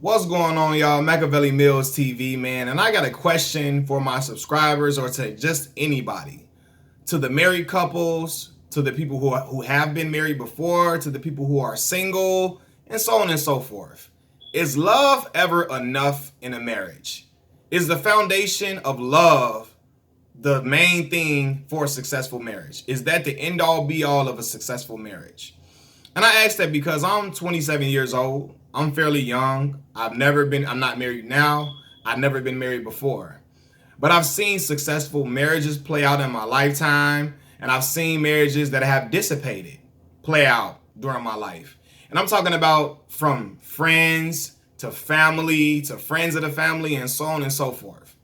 What's going on, y'all? Machiavelli Mills TV, man. And I got a question for my subscribers or to just anybody. To the married couples, to the people who have been married before, to the people who are single, and so on and so forth. Is love ever enough in a marriage? Is the foundation of love the main thing for a successful marriage? Is that the end all be all of a successful marriage? And I ask that because I'm 27 years old. I'm fairly young. I'm not married now. I've never been married before. But I've seen successful marriages play out in my lifetime. And I've seen marriages that have dissipated play out during my life. And I'm talking about from friends to family to friends of the family and so on and so forth.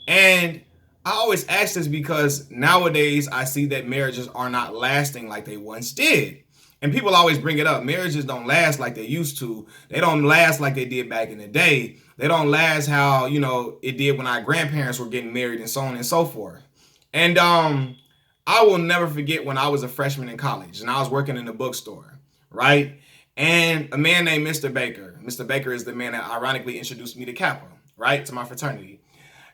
And I always ask this because nowadays I see that marriages are not lasting like they once did. And people always bring it up. Marriages don't last like they used to. They don't last like they did back in the day. They don't last how, it did when our grandparents were getting married and so on and so forth. And I will never forget when I was a freshman in college and I was working in a bookstore, right? And a man named Mr. Baker. Mr. Baker is the man that ironically introduced me to Kappa, right? To my fraternity.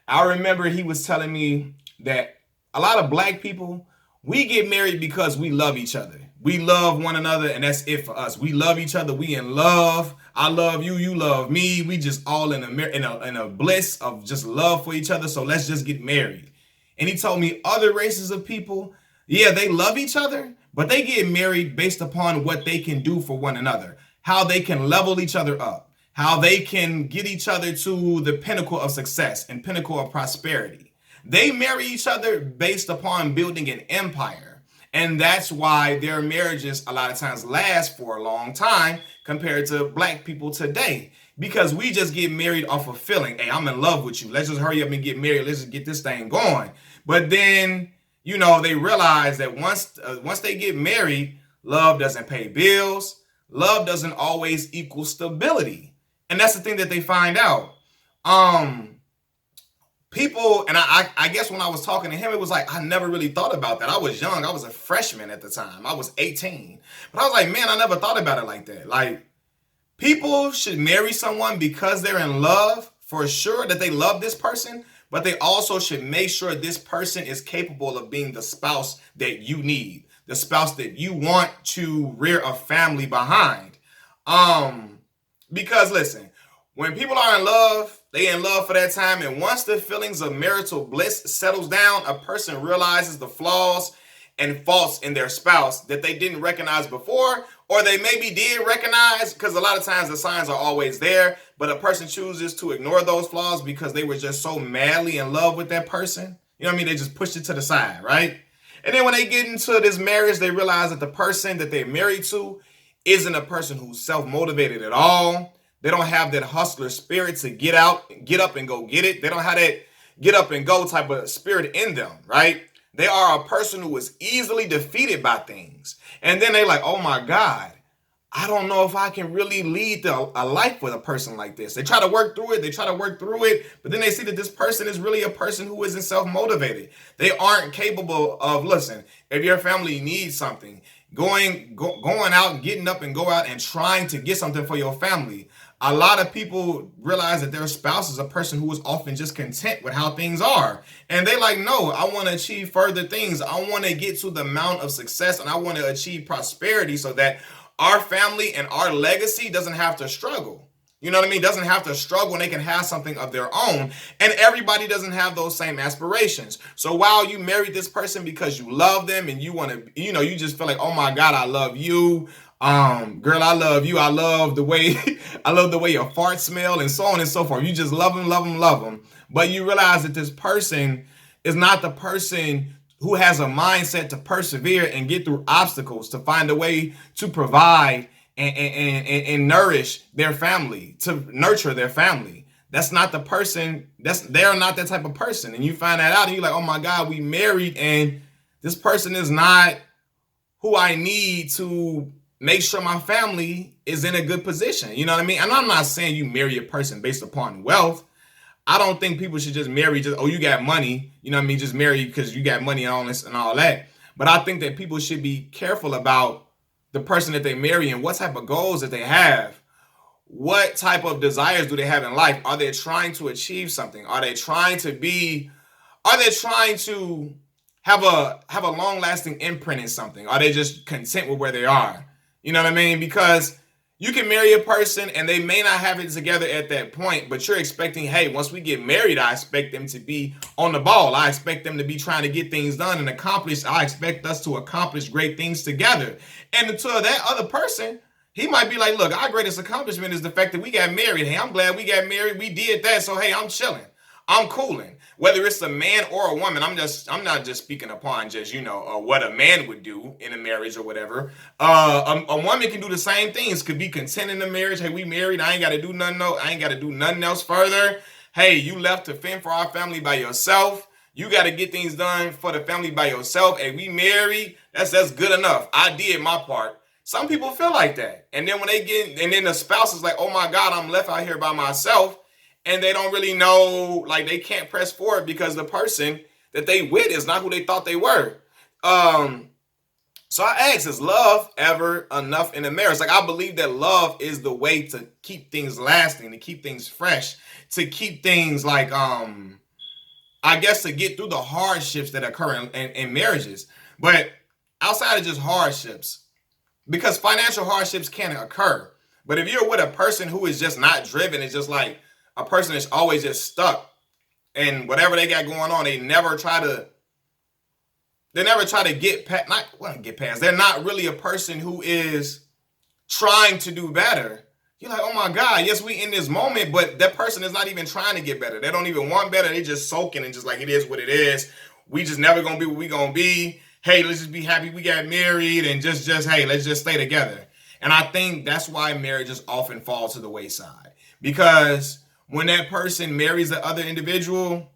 I remember he was telling me that a lot of black people, we get married because we love each other. We love one another, and that's it for us. We love each other. We in love. I love you. You love me. We just all in a bliss of just love for each other. So let's just get married. And he told me other races of people, yeah, they love each other, but they get married based upon what they can do for one another, how they can level each other up, how they can get each other to the pinnacle of success and pinnacle of prosperity. They marry each other based upon building an empire. And that's why their marriages a lot of times last for a long time compared to black people today. Because we just get married off of feeling, hey, I'm in love with you. Let's just hurry up and get married. Let's just get this thing going. But then, they realize that once they get married, love doesn't pay bills. Love doesn't always equal stability. And that's the thing that they find out. People, and I guess when I was talking to him, it was like, I never really thought about that. I was young. I was a freshman at the time. I was 18. But I was like, man, I never thought about it like that. Like, people should marry someone because they're in love, for sure, that they love this person. But they also should make sure this person is capable of being the spouse that you need, the spouse that you want to rear a family behind. Because listen, when people are in love, they in love for that time. And once the feelings of marital bliss settles down, a person realizes the flaws and faults in their spouse that they didn't recognize before, or they maybe did recognize, because a lot of times the signs are always there, but a person chooses to ignore those flaws because they were just so madly in love with that person. You know what I mean? They just pushed it to the side, right? And then when they get into this marriage, they realize that the person that they're married to isn't a person who's self-motivated at all. They don't have that hustler spirit to get up and go get it. They don't have that get up and go type of spirit in them, right? They are a person who is easily defeated by things. And then they like, oh my God, I don't know if I can really lead a life with a person like this. They try to work through it. But then they see that this person is really a person who isn't self-motivated. They aren't capable of, listen, if your family needs something, going out and getting up and go out and trying to get something for your family. A lot of people realize that their spouse is a person who is often just content with how things are. And they like, no, I want to achieve further things. I want to get to the amount of success and I want to achieve prosperity so that our family and our legacy doesn't have to struggle. You know what I mean? Doesn't have to struggle and they can have something of their own. And everybody doesn't have those same aspirations. So while you married this person because you love them and you want to, you just feel like, oh my God, I love you. Girl, I love you. I love the way your farts smell and so on and so forth. You just love them, love them, love them. But you realize that this person is not the person who has a mindset to persevere and get through obstacles, to find a way to provide and nourish their family, to nurture their family. That's not the person. They're not that type of person. And you find that out and you're like, oh my God, we married and this person is not who I need to make sure my family is in a good position. You know what I mean? And I'm not saying you marry a person based upon wealth. I don't think people should just marry you got money. You know what I mean? Just marry because you got money and all this and all that. But I think that people should be careful about the person that they marry and what type of goals that they have. what type of desires do they have in life? Are they trying to achieve something? Are they trying to have a long lasting imprint in something? Are they just content with where they are? You know what I mean? Because you can marry a person and they may not have it together at that point, but you're expecting, hey, once we get married, I expect them to be on the ball. I expect them to be trying to get things done and accomplish. I expect us to accomplish great things together. And until that other person, he might be like, look, our greatest accomplishment is the fact that we got married. Hey, I'm glad we got married. We did that. So, hey, I'm chilling. I'm cooling. Whether it's a man or a woman, I'm not just speaking upon just, what a man would do in a marriage or whatever. A woman can do the same things, could be content in the marriage. Hey, we married. I ain't got to do nothing. No, I ain't got to do nothing else further. Hey, you left to fend for our family by yourself. You got to get things done for the family by yourself. Hey, we married. That's good enough. I did my part. Some people feel like that. And then and then the spouse is like, oh my God, I'm left out here by myself. And they don't really know, like they can't press forward because the person that they with is not who they thought they were. So I ask, is love ever enough in a marriage? Like, I believe that love is the way to keep things lasting, to keep things fresh, to keep things like, I guess to get through the hardships that occur in marriages. But outside of just hardships, because financial hardships can occur. But if you're with a person who is just not driven, it's just like a person that's always just stuck and whatever they got going on, they never try to get past. They're not really a person who is trying to do better. You're like, oh my God, yes, we in this moment, but that person is not even trying to get better. They don't even want better. They just soaking and just like, it is what it is. We just never gonna be what we gonna be. Hey, let's just be happy we got married and just hey, let's just stay together. And I think that's why marriages often fall to the wayside. Because when that person marries the other individual,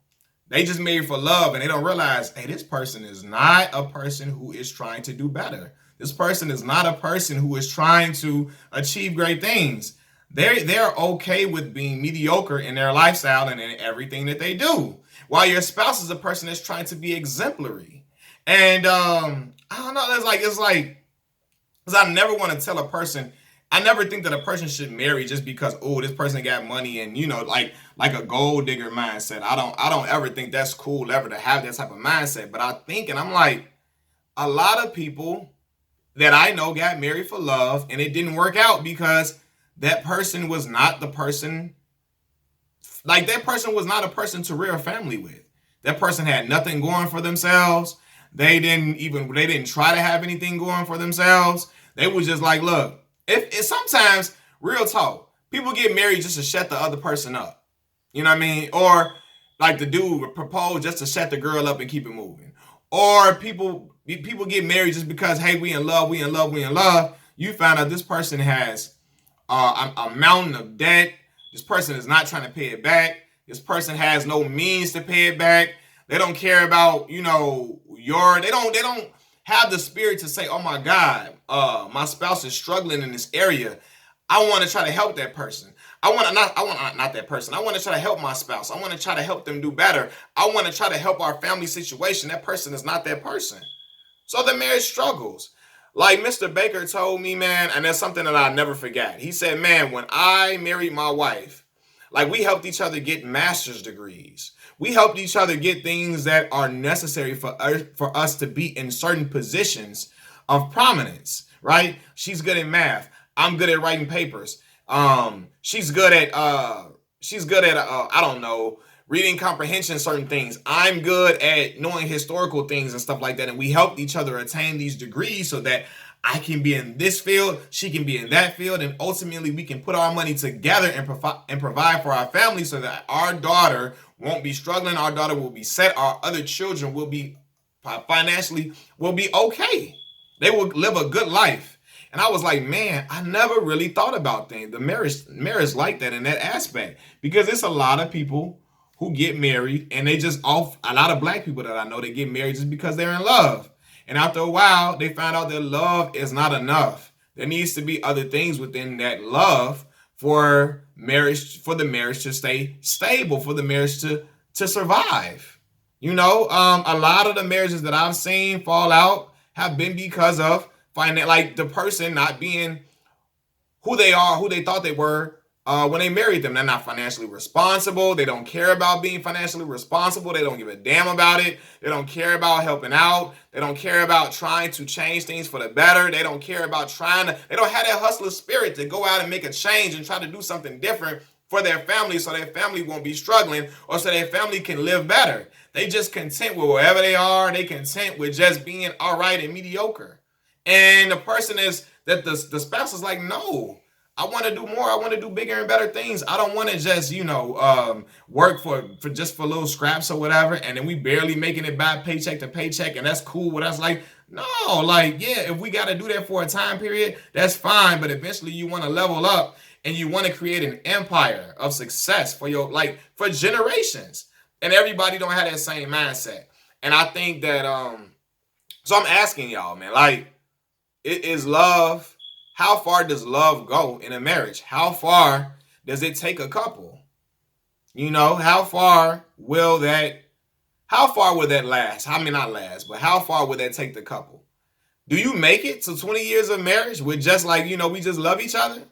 they just marry for love and they don't realize, hey, this person is not a person who is trying to do better. This person is not a person who is trying to achieve great things. They're okay with being mediocre in their lifestyle and in everything that they do. While your spouse is a person that's trying to be exemplary. And I don't know, it's like, because I never want to tell a person, I never think that a person should marry just because, oh, this person got money and, like a gold digger mindset. I don't ever think that's cool ever to have that type of mindset. But I think, and I'm like, a lot of people that I know got married for love and it didn't work out because that person was not the person, like that person was not a person to rear a family with. That person had nothing going for themselves. They didn't try to have anything going for themselves. They was just like, look, if sometimes, real talk, people get married just to shut the other person up. You know what I mean? Or like the dude would propose just to shut the girl up and keep it moving. Or people get married just because, hey, we in love. You find out this person has a mountain of debt. This person is not trying to pay it back. This person has no means to pay it back. They don't care about, they don't have the spirit to say, oh my God, my spouse is struggling in this area. I want to try to help that person. I want to try to help my spouse. I want to try to help them do better. I want to try to help our family situation. That person is not that person. So the marriage struggles. Like Mr. Baker told me, man, and that's something that I never forget. He said, man, when I married my wife, like we helped each other get master's degrees. We helped each other get things that are necessary for us to be in certain positions of prominence, right? She's good at math. I'm good at writing papers. She's good at I don't know, reading comprehension, certain things. I'm good at knowing historical things and stuff like that. And we helped each other attain these degrees so that I can be in this field, she can be in that field, and ultimately we can put our money together and provide for our family so that our daughter won't be struggling, our daughter will be set, our other children will be financially okay. They will live a good life. And I was like, man, I never really thought about things. The marriage like that in that aspect, because it's a lot of people who get married and they just a lot of black people that I know, they get married just because they're in love. And after a while, they find out that love is not enough. There needs to be other things within that love for the marriage to stay stable, for the marriage to survive. A lot of the marriages that I've seen fall out have been because of like the person not being who they are, who they thought they were when they married them. They're not financially responsible. They don't care about being financially responsible. They don't give a damn about it. They don't care about helping out. They don't care about trying to change things for the better. They don't care about they don't have that hustler spirit to go out and make a change and try to do something different for their family so their family won't be struggling or so their family can live better. They just content with wherever they are. They content with just being all right and mediocre. And the person is that the spouse is like, no, I want to do more. I want to do bigger and better things. I don't want to just, work for just for little scraps or whatever. And then we barely making it by paycheck to paycheck. And that's cool with us. Like, no, like, yeah, if we got to do that for a time period, that's fine. But eventually you want to level up and you want to create an empire of success for for generations. And everybody don't have that same mindset. And I think that, so I'm asking y'all, man, like, is love, how far does love go in a marriage? How far does it take a couple? How far will that last? I mean, not last, but how far would that take the couple? Do you make it to 20 years of marriage with just we just love each other?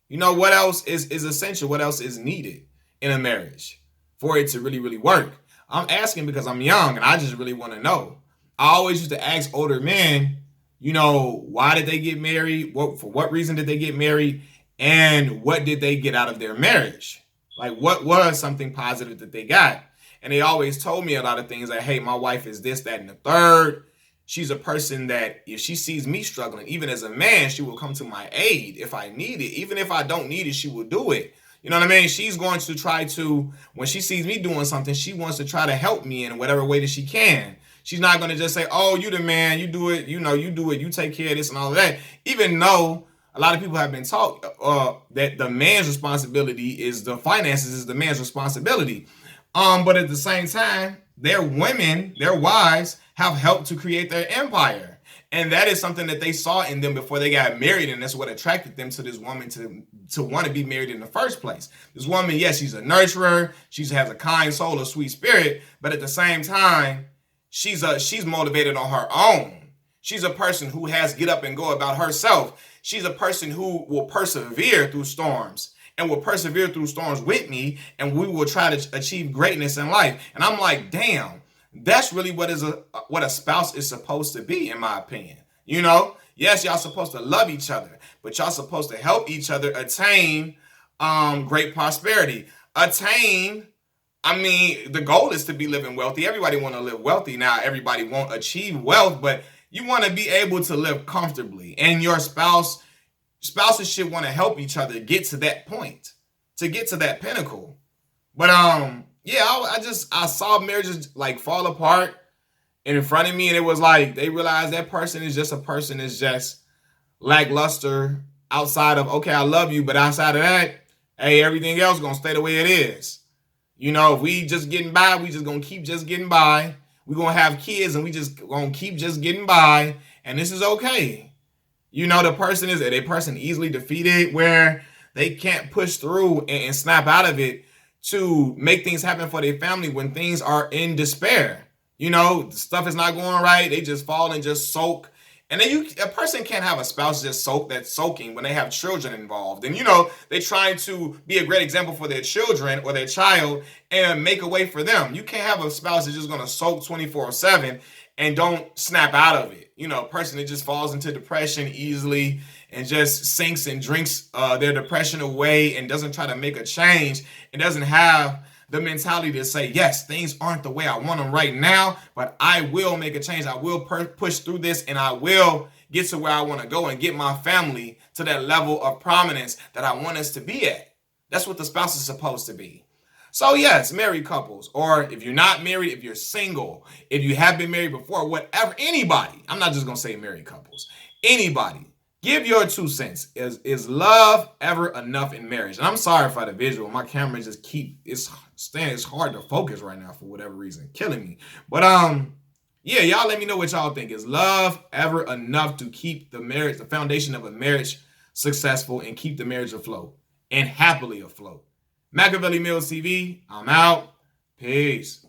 What else is essential? What else is needed in a marriage for it to really, really work? I'm asking because I'm young and I just really want to know. I always used to ask older men, why did they get married? For what reason did they get married? And what did they get out of their marriage? Like, what was something positive that they got? And they always told me a lot of things like, hey, my wife is this, that, and the third. She's a person that if she sees me struggling, even as a man, she will come to my aid if I need it. Even if I don't need it, she will do it. You know what I mean? She's going to try to, when she sees me doing something, she wants to try to help me in whatever way that she can. She's not going to just say, oh, you the man, you do it, you do it, you take care of this and all of that. Even though a lot of people have been taught that the man's responsibility is the finances is the man's responsibility. But at the same time, their women, their wives, have helped to create their empire. And that is something that they saw in them before they got married. And that's what attracted them to this woman to want to be married in the first place. This woman, yes, she's a nurturer. She has a kind soul, a sweet spirit. But at the same time, she's motivated on her own. She's a person who has get up and go about herself. She's a person who will persevere through storms and will persevere through storms with me. And we will try to achieve greatness in life. And I'm like, damn. That's really what a spouse is supposed to be, in my opinion. Yes, y'all supposed to love each other, but y'all supposed to help each other attain great prosperity. The goal is to be living wealthy. Everybody want to live wealthy. Now, everybody won't achieve wealth, but you want to be able to live comfortably. And your spouses should want to help each other get to that point, to get to that pinnacle. But yeah, I saw marriages fall apart in front of me, and it was like they realized that person is just a person that's just lackluster outside of, okay, I love you, but outside of that, hey, everything else gonna stay the way it is. If we just getting by, we just gonna keep just getting by. We're gonna have kids and we just gonna keep just getting by, and this is okay. The person is a person easily defeated where they can't push through and snap out of it to make things happen for their family when things are in despair. Stuff is not going right. They just fall and just soak. And then a person can't have a spouse just that's soaking when they have children involved. And, they're trying to be a great example for their children or their child and make a way for them. You can't have a spouse that's just going to soak 24/7 and don't snap out of it. A person that just falls into depression easily and just sinks and drinks their depression away and doesn't try to make a change and doesn't have the mentality to say, yes, things aren't the way I want them right now, but I will make a change. I will push through this and I will get to where I want to go and get my family to that level of prominence that I want us to be at. That's what the spouse is supposed to be. So yes, married couples, or if you're not married, if you're single, if you have been married before, whatever, anybody, I'm not just going to say married couples, anybody, give your 2 cents. Is love ever enough in marriage? And I'm sorry for the visual. My camera just it's hard to focus right now for whatever reason, killing me. But yeah, y'all let me know what y'all think. Is love ever enough to keep the marriage, the foundation of a marriage, successful and keep the marriage afloat and happily afloat? Machiavelli Mills TV, I'm out. Peace.